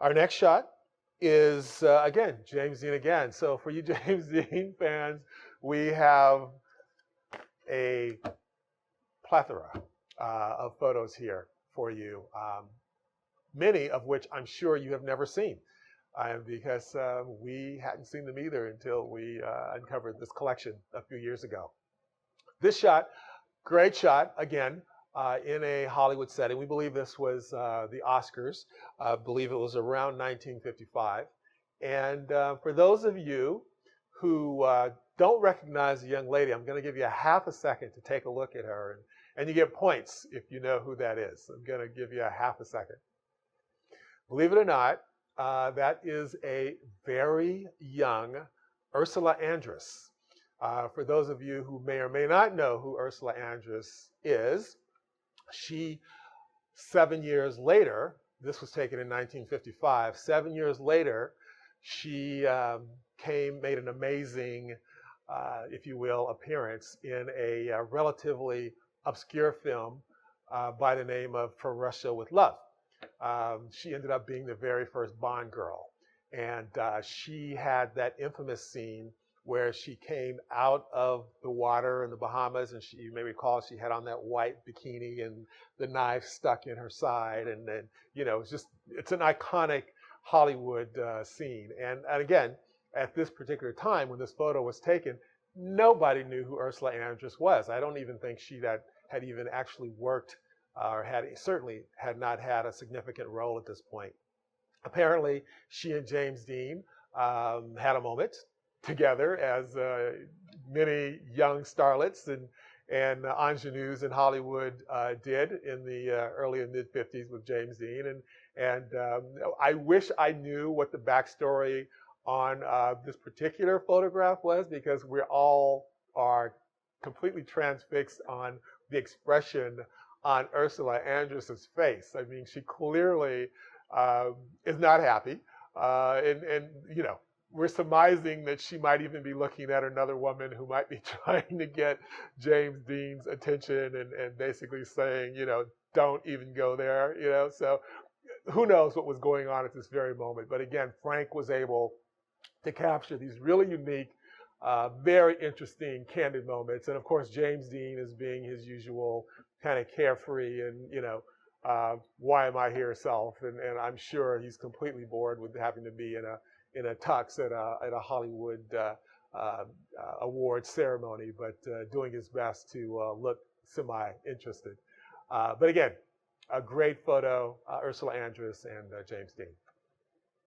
Our next shot is, again, James Dean again. So for you James Dean fans, we have a plethora of photos here for you, many of which I'm sure you have never seen. Because we hadn't seen them either until we uncovered this collection a few years ago. This shot, great shot, again, in a Hollywood setting. We believe this was the Oscars. I believe it was around 1955. And for those of you who don't recognize the young lady, I'm going to give you a half a second to take a look at her. And you get points if you know who that is. I'm going to give you a half a second. Believe it or not, that is a very young Ursula Andress. For those of you who may or may not know who Ursula Andress is, she, 7 years later, this was taken in 1955, 7 years later, she made an amazing, if you will, appearance in a relatively obscure film by the name of For Russia with Love. She ended up being the very first Bond girl. And she had that infamous scene where she came out of the water in the Bahamas, and you may recall she had on that white bikini and the knife stuck in her side. And then, it's an iconic Hollywood scene. And again, at this particular time when this photo was taken, nobody knew who Ursula Andress was. I don't even think she had even actually worked or certainly had not had a significant role at this point. Apparently, she and James Dean had a moment together, as many young starlets and ingenues in Hollywood did in the early and mid 50s with James Dean. And I wish I knew what the backstory on this particular photograph was, because we all are completely transfixed on the expression on Ursula Andress's face. I mean, she clearly is not happy. And we're surmising that she might even be looking at another woman who might be trying to get James Dean's attention and basically saying, don't even go there, So who knows what was going on at this very moment. But again, Frank was able to capture these really unique, very interesting, candid moments. And of course, James Dean is being his usual kind of carefree and, why am I here self. And I'm sure he's completely bored with having to be in a tux at a Hollywood award ceremony, but doing his best to look semi-interested. But again, a great photo, Ursula Andress and James Dean.